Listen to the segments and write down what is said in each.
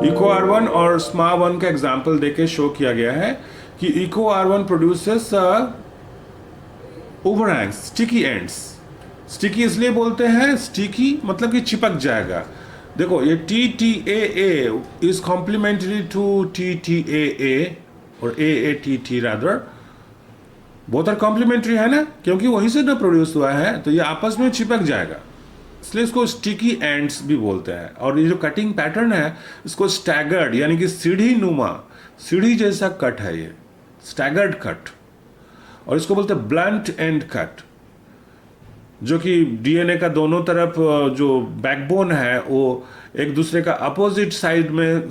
Eco R1 और स्मा 1 का एग्जाम्पल देके शो किया गया है कि Eco R1 produces overhangs, sticky ends. Sticky इसलिए बोलते हैं, स्टिकी मतलब कि चिपक जाएगा। देखो ये TTAA is complementary to TTAA और AATT rather, both are complementary है ना, क्योंकि वहीं से ना प्रोड्यूस हुआ है, तो ये आपस में चिपक जाएगा, इसलिए इसको स्टिकी एंड्स भी बोलते हैं। और ये जो कटिंग पैटर्न है इसको स्टैगर्ड यानी कि सीढ़ी नुमा, सीढ़ी जैसा कट है ये, स्टैगर्ड कट। और इसको बोलते हैं ब्लंट एंड कट, जो कि डीएनए का दोनों तरफ जो बैकबोन है वो एक दूसरे का अपोजिट साइड में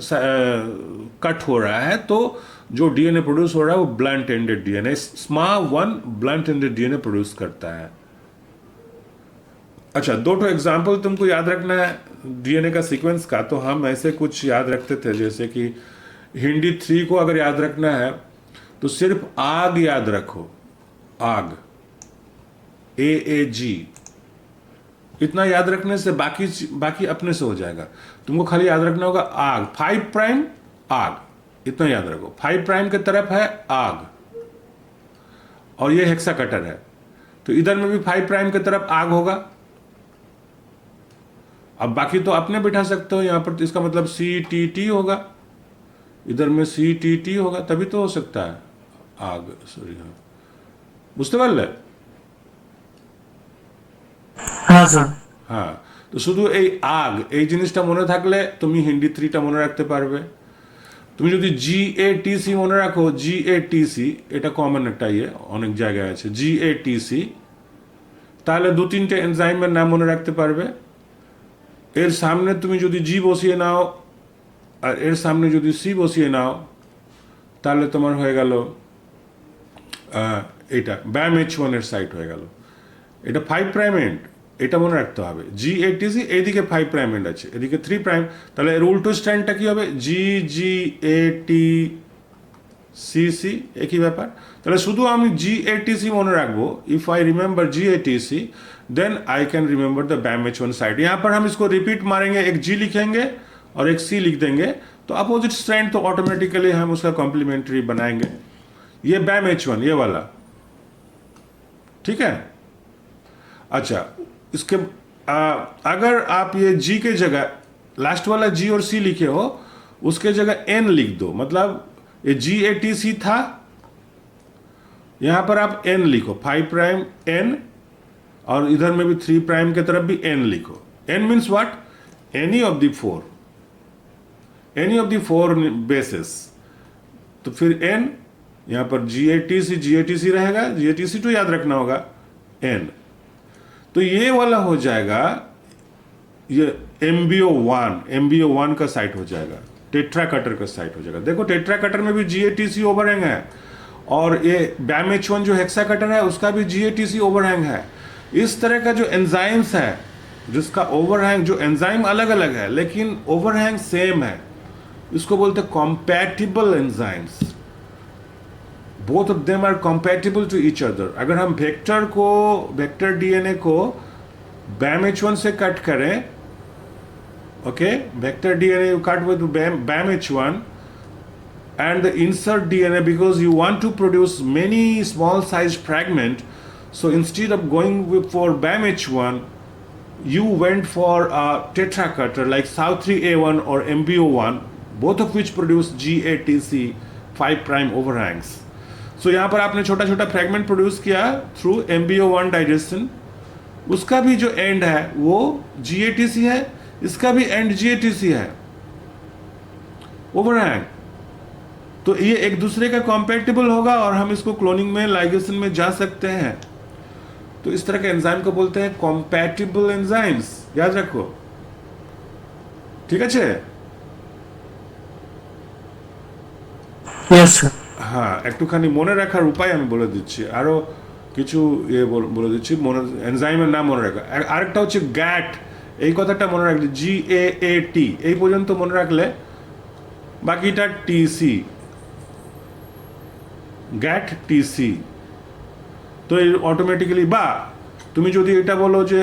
कट हो रहा है, तो जो डीएनए प्रोड्यूस हो रहा है वो ब्लंट एंडेड डीएनए, स्मा 1 ब्लंट एंडेड डीएनए प्रोड्यूस करता है। अच्छा, दो तो एग्जाम्पल तुमको याद रखना है डीएनए का सीक्वेंस का, तो हम ऐसे कुछ याद रखते थे, जैसे कि हिंदी 3 को अगर याद रखना है तो सिर्फ आग याद रखो, आग, AAG, इतना याद रखने से बाकी अपने से हो जाएगा। तुमको खाली याद रखना होगा आग, 5 प्राइम आग, इतना याद रखो। 5 प्राइम की तरफ है आग और ये हेक्सा कटर है, तो इधर में भी 5 प्राइम की तरफ आग होगा। अब बाकी तो अपने बिठा सकते हो यहां पर, तो इसका मतलब CTT होगा, इधर में CTT होगा, तभी तो हो सकता है आग। सॉरी, हाँ, বুঝতে পারলে? হ্যাঁ স্যার। হ্যাঁ, তো শুধু এই আগ এই জিনিসটা মনে থাকলে তুমি হিন্দি 3টা মনে রাখতে পারবে। তুমি যদি GATC মনে রাখো, GATC এটা কমন একটা ইয়ে, অনেক জায়গায় আছে GATC, তাহলে 2-3টে এনজাইমের নাম মনে রাখতে পারবে। এর সামনে তুমি যদি G বসিয়ে নাও আর এর সামনে যদি C বসিয়ে নাও, তাহলে তোমার হয়ে গেল এটা BAM-H1 এর সাইট হয়ে গেল। এটা 5 প্রাইম এন্ড, এটা মনে রাখতে হবে। GATC এইদিকে 5 প্রাইম এন্ড আছে, এদিকে 3 প্রাইম, তাহলে এর উল্টো স্ট্র্যান্ডটা কি হবে? GGATCC, একই ব্যাপার। তাহলে শুধু আমি GATC মনে রাখবো। If I remember GATC then I can remember the BAM-H1 site. यहाँ पर हम इसको रिपीट मारेंगे, एक G लिखेंगे और एक C लिख देंगे, तो अपोजिट स्ट्रैंड तो ऑटोमेटिकली हम उसका कॉम्प्लीमेंट्री बनाएंगे। ये BAM-H1 ये वाला, ठीक है। अच्छा, इसके अगर आप ये G के जगह लास्ट वाला G और C लिखे हो, उसके जगह N लिख दो, मतलब ये GATC था, यहां पर आप N लिखो, 5 प्राइम N, और इधर में भी 3 प्राइम के तरफ भी N लिखो। N means what? Any of the 4, any of the 4 basis. तो फिर N, यहां पर GATC रहेगा, GATC तो याद रखना होगा, N, तो ये वाला हो जाएगा, ये MBO1 का साइट हो जाएगा, टेट्रा कटर का साइट हो जाएगा। देखो टेट्रा कटर में भी GATC ओवरहैंग है, और ये BAM-H1 जो हेक्सा कटर है उसका भी GATC ओवरहैंग है। इस तरह का जो एंजाइम्स है जिसका ओवरहैंग, जो एंजाइम अलग अलग है लेकिन ओवरहैंग सेम है, इसको बोलते हैं compatible enzymes. Both of them are compatible to each other. अगर हम वेक्टर डीएनए को BAM-H1 से कट करें, okay, vector DNA you cut with BAM-H1 and the insert DNA, because you want to produce many small sized fragment, so instead of going for BAM-H1 you went for a tetra cutter like South3A1 or MBO1, both of which produce GATC 5 prime overhangs. So यहाँ पर आपने छोटा छोटा fragment produce किया through MBO1 digestion, उसका भी जो and है वो GATC है, इसका भी एंड GATC है, ओवरहैंग। तो ये एक दूसरे का कॉम्पैटिबल होगा और हम इसको क्लोनिंग में, लाइगेशन में जा सकते हैं। तो इस तरह के एंजाइम को बोलते हैं कॉम्पैटिबल एंजाइम्स, याद रखो, ठीक है। Yes sir. হ্যাঁ, একটুখানি মনে রাখার উপায় আমি বলে দিচ্ছি, আরো কিছু বলে দিচ্ছি, এনজাইমের নাম মনে রাখা। আরেকটা হচ্ছে গ্যাট, এই কথাটা মনে রাখলে GAAT এই পর্যন্ত মনে রাখলে বাকিটা TC, গ্যাট TC। তো এই অটোমেটিক্যালি, বা তুমি যদি এটা বলো যে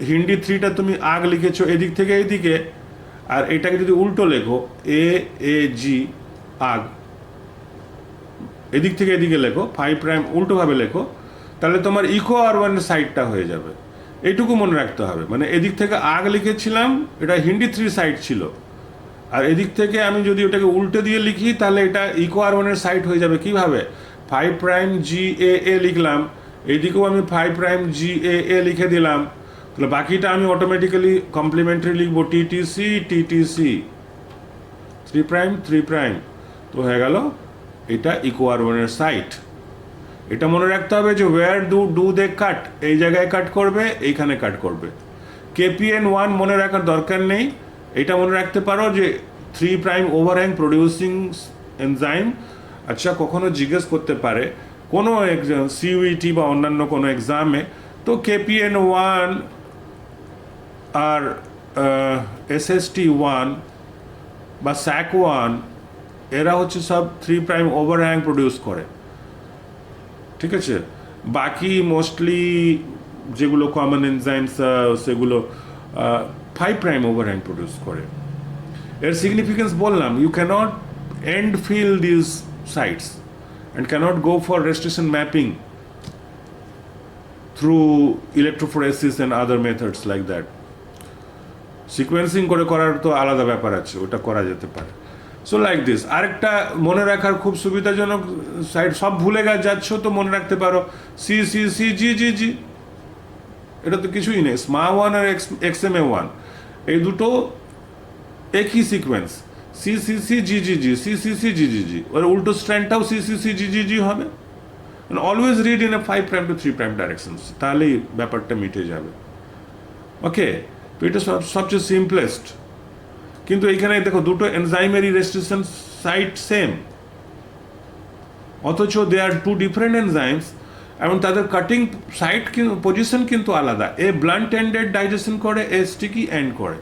হিন্দি 3টা তুমি আগ লিখেছো এদিক থেকে এইদিকে, আর এটাকে যদি উল্টো লেখো এ এ জি আগ, এদিক থেকে এদিকে লেখো 5 প্রাইম উল্টোভাবে লেখো, তাহলে তোমার ইকো আর ওয়ানের সাইডটা হয়ে যাবে। এইটুকু মনে রাখতে হবে, মানে এদিক থেকে আগ লিখেছিলাম, এটা হিন্দি 3 সাইড ছিল, আর এদিক থেকে আমি যদি ওটাকে উল্টে দিয়ে লিখি তাহলে এটা ইকো আর ওয়ানের সাইড হয়ে যাবে। কিভাবে? 5 প্রাইম জি এ লিখলাম, এইদিকেও আমি 5 প্রাইম জি এ লিখে দিলাম, তাহলে বাকিটা আমি অটোমেটিক্যালি কমপ্লিমেন্টারি লিখবো টিটিসি টিটিসি 3 প্রাইম 3 প্রাইম, তো হয়ে গেল এটা ইকো আর ওয়ানের সাইড। এটা মনে রাখতে হবে যে ওয়্যার ডু দে কাট, এই জায়গায় কাট করবে, এইখানে কাট করবে। কেপিএন 1 মনে রাখার দরকার নেই, এটা মনে রাখতে পারো যে 3 প্রাইম ওভারহ্যাং প্রডিউসিং এনজাইম। আচ্ছা, কখনো জিজ্ঞেস করতে পারে কোনো সিইউইটি বা অন্যান্য কোনো এক্সামে, তো কেপিএন 1 আর এসএসটি 1 বা স্যাক 1 এরা হচ্ছে সব 3 প্রাইম ওভারহ্যাং প্রডিউস করে, ঠিক আছে। বাকি মোস্টলি যেগুলো কমন এনজাইমস সেগুলো 5 প্রাইম ওভারহ্যাং প্রডিউস করে। এর সিগনিফিকেন্স বললাম, you can't end fill this sites and can't go for restriction mapping through electrophoresis and other methods like that. Sequencing করে করার তো আলাদা ব্যাপার আছে, ওটা করা যেতে পারে। So like this. আরেকটা মনে রাখার খুব সুবিধাজনক সাইড, সব ভুলে যাচ্ছ তো মনে রাখতে পারো C C C G G জি, এটা তো কিছুই নেই। SMA 1 আর XMA 1 এই দুটো একই sequence, C C C G G G, C C C G G G, ওর উল্টো স্ট্র্যান্ডটাও C C C G G G হবে। Always read in a 5 prime to 3 prime direction, তাহলেই ব্যাপারটা মিটে যাবে। ওকে, তো এটা সবচেয়ে সিম্পলেস্ট। কিন্তু এইখানে দেখো দুটো এনজাইমেরই রেস্ট্রিকশন সাইট সেম, অথচ দে আর 2 ডিফারেন্ট এনজাইমস এবং তাদের কাটিং সাইট পজিশন কিন্তু আলাদা। এ ব্লান্ট এন্ডেড ডাইজেশন করে, এ স্টিকি এন্ড করে,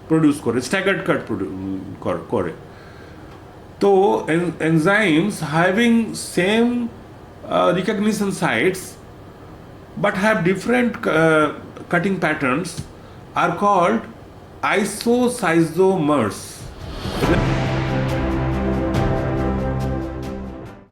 প্রডিউস করে, স্ট্যাগার্ড কাট করে। তো enzymes having same recognition sites but have different cutting patterns are called isosizomers.